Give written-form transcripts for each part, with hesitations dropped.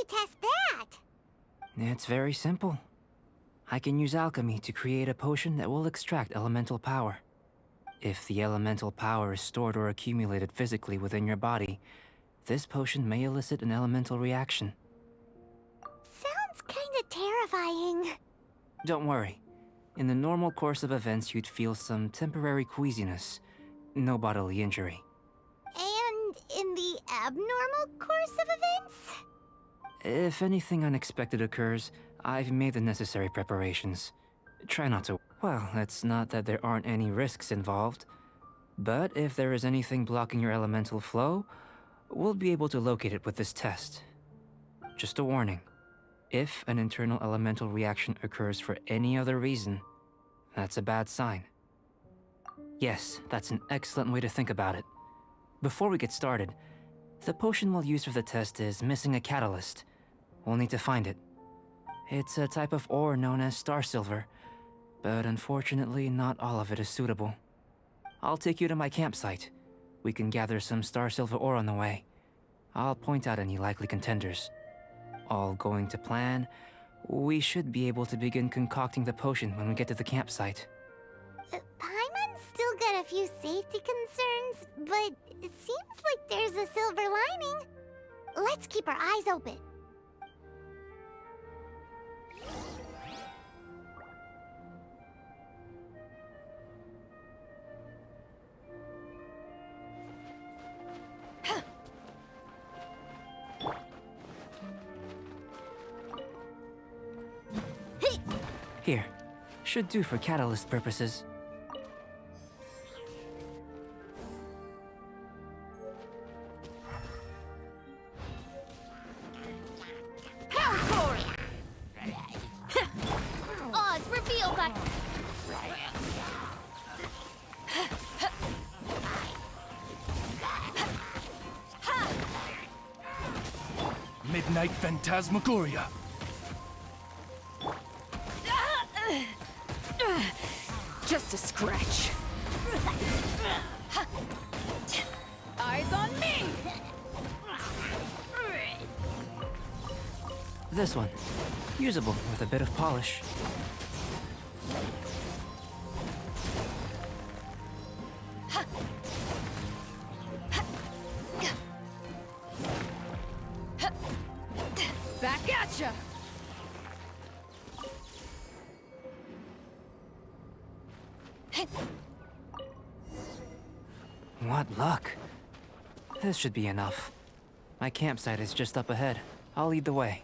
test that? It's very simple. I can use alchemy to create a potion that will extract elemental power. If the elemental power is stored or accumulated physically within your body, this potion may elicit an elemental reaction. Sounds kinda terrifying. Don't worry. In the normal course of events, you'd feel some temporary queasiness. No bodily injury. And in the abnormal course of events? If anything unexpected occurs, I've made the necessary preparations. Try not to. Well, it's not that there aren't any risks involved. But if there is anything blocking your elemental flow, we'll be able to locate it with this test. Just a warning. If an internal elemental reaction occurs for any other reason, that's a bad sign. Yes, that's an excellent way to think about it. Before we get started, the potion we'll use for the test is missing a catalyst. We'll need to find it. It's a type of ore known as star silver, but unfortunately not all of it is suitable. I'll take you to my campsite. We can gather some star silver ore on the way. I'll point out any likely contenders. All going to plan, we should be able to begin concocting the potion when we get to the campsite. Paimon's still got a few safety concerns, but it seems like there's a silver lining. Let's keep our eyes open. Here, should do for catalyst purposes. Oz, reveal that. Midnight Phantasmagoria. Just a scratch. Eyes on me! This one. Usable with a bit of polish. Back at ya! What luck. This should be enough. My campsite is just up ahead. I'll lead the way.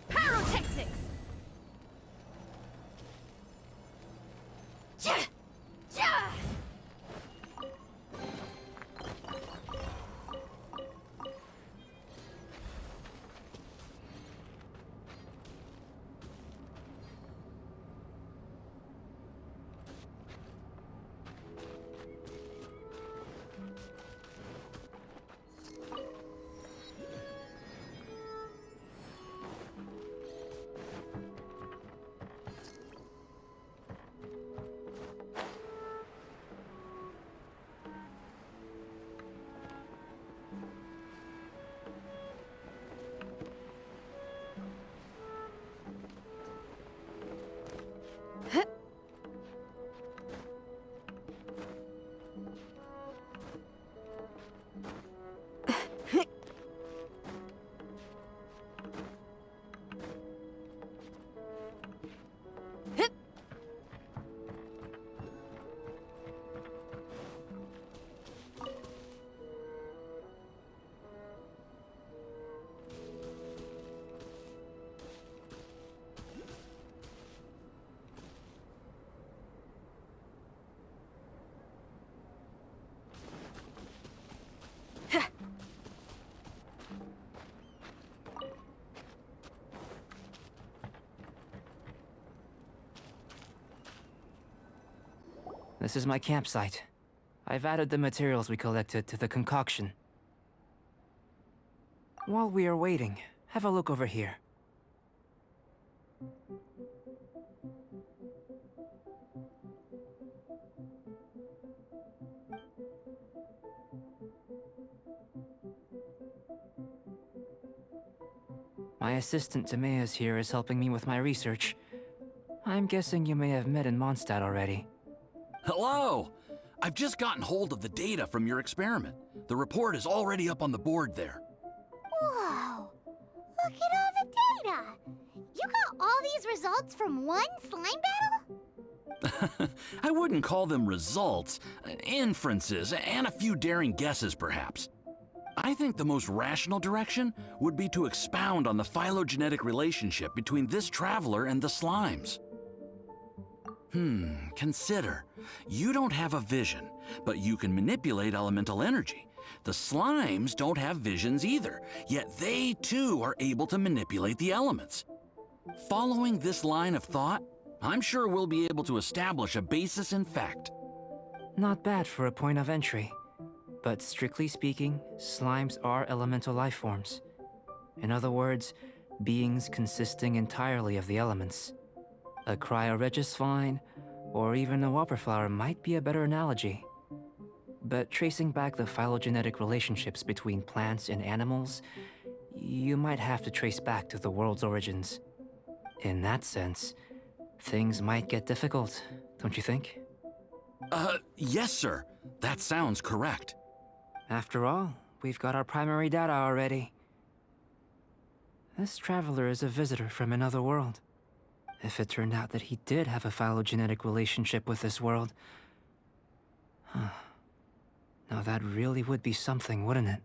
Pyrotechnics! Ja! Ja! This is my campsite. I've added the materials we collected to the concoction. While we are waiting, have a look over here. My assistant Timaeus here is helping me with my research. I'm guessing you may have met in Mondstadt already. Hello! I've just gotten hold of the data from your experiment. The report is already up on the board there. Whoa! Look at all the data! You got all these results from one slime battle? I wouldn't call them results, inferences, and a few daring guesses perhaps. I think the most rational direction would be to expound on the phylogenetic relationship between this traveler and the slimes. Consider. You don't have a vision, but you can manipulate elemental energy. The slimes don't have visions either, yet they too are able to manipulate the elements. Following this line of thought, I'm sure we'll be able to establish a basis in fact. Not bad for a point of entry. But strictly speaking, slimes are elemental life forms. In other words, beings consisting entirely of the elements. A cryoregisvine, or even a whopperflower might be a better analogy. But tracing back the phylogenetic relationships between plants and animals, you might have to trace back to the world's origins. In that sense, things might get difficult, don't you think? Yes, sir. That sounds correct. After all, we've got our primary data already. This traveler is a visitor from another world. If it turned out that he did have a phylogenetic relationship with this world... Now that really would be something, wouldn't it?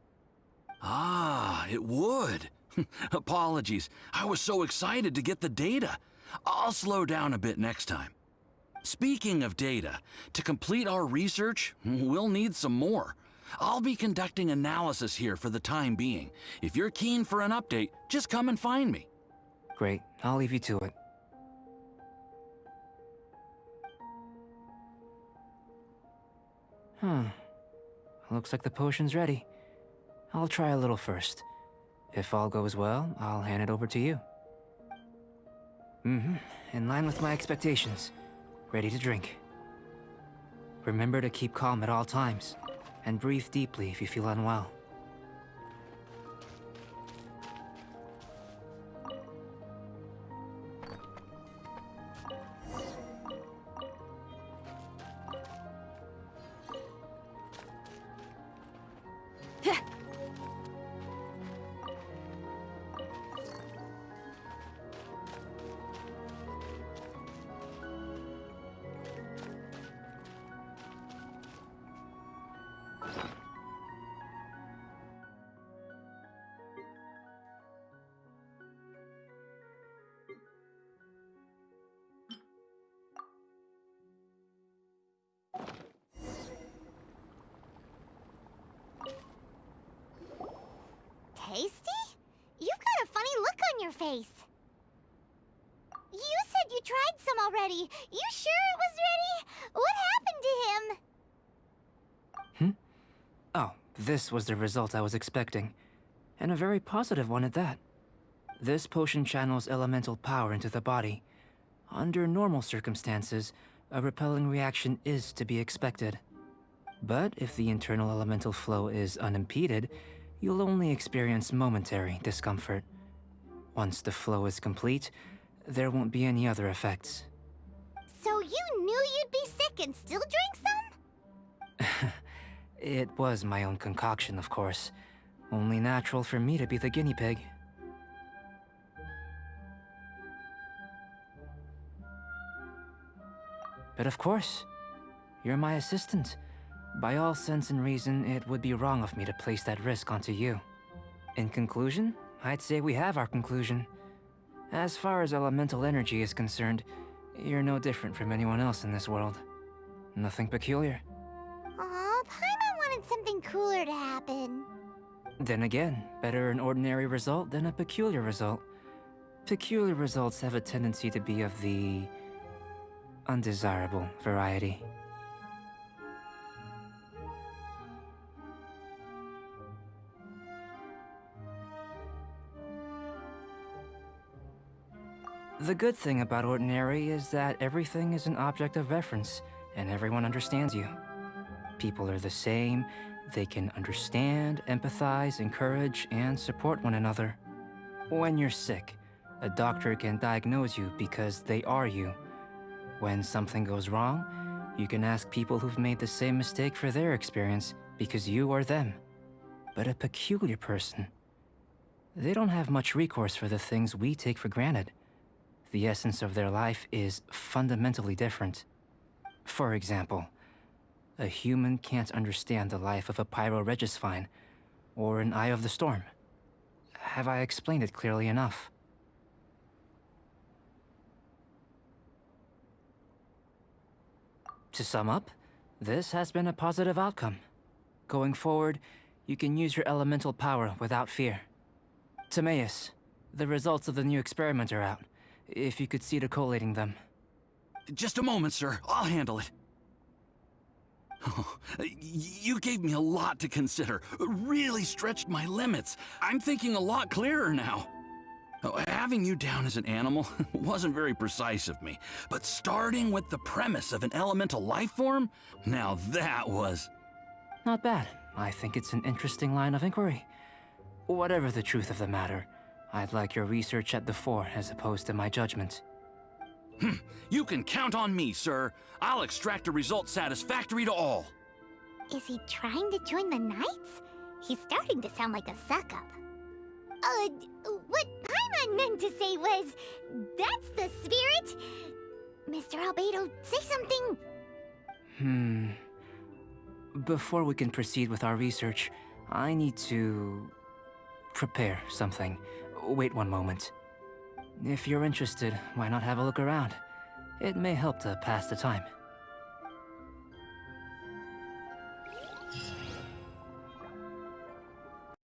Ah, it would. Apologies. I was so excited to get the data. I'll slow down a bit next time. Speaking of data, to complete our research, we'll need some more. I'll be conducting analysis here for the time being. If you're keen for an update, just come and find me. Great, I'll leave you to it. Looks like the potion's ready. I'll try a little first. If all goes well, I'll hand it over to you. In line with my expectations. Ready to drink. Remember to keep calm at all times, and breathe deeply if you feel unwell. Tasty? You've got a funny look on your face. You said you tried some already. You sure it was ready? What happened to him? Oh, this was the result I was expecting. And a very positive one at that. This potion channels elemental power into the body. Under normal circumstances, a repelling reaction is to be expected. But if the internal elemental flow is unimpeded, you'll only experience momentary discomfort. Once the flow is complete, there won't be any other effects. So you knew you'd be sick and still drank some? It was my own concoction, of course. Only natural for me to be the guinea pig. But of course, you're my assistant. By all sense and reason, it would be wrong of me to place that risk onto you. In conclusion, I'd say we have our conclusion. As far as elemental energy is concerned, you're no different from anyone else in this world. Nothing peculiar. Aw, Paimon wanted something cooler to happen. Then again, better an ordinary result than a peculiar result. Peculiar results have a tendency to be of the undesirable variety. The good thing about Ordinary is that everything is an object of reference, and everyone understands you. People are the same, they can understand, empathize, encourage, and support one another. When you're sick, a doctor can diagnose you because they are you. When something goes wrong, you can ask people who've made the same mistake for their experience because you are them. But a peculiar person, they don't have much recourse for the things we take for granted. The essence of their life is fundamentally different. For example, a human can't understand the life of a Pyroregisvine or an Eye of the Storm. Have I explained it clearly enough? To sum up, this has been a positive outcome. Going forward, you can use your elemental power without fear. Timaeus, the results of the new experiment are out. If you could see to collating them. Just a moment, sir. I'll handle it. Oh, you gave me a lot to consider. Really stretched my limits. I'm thinking a lot clearer now. Oh, having you down as an animal wasn't very precise of me, but starting with the premise of an elemental life form, now that was... Not bad. I think it's an interesting line of inquiry. Whatever the truth of the matter, I'd like your research at the fore as opposed to my judgment. You can count on me, sir. I'll extract a result satisfactory to all. Is he trying to join the Knights? He's starting to sound like a suck-up. What Paimon meant to say was, that's the spirit. Mr. Albedo, say something. Before we can proceed with our research, I need to... prepare something. Wait one moment. If you're interested, why not have a look around? It may help to pass the time.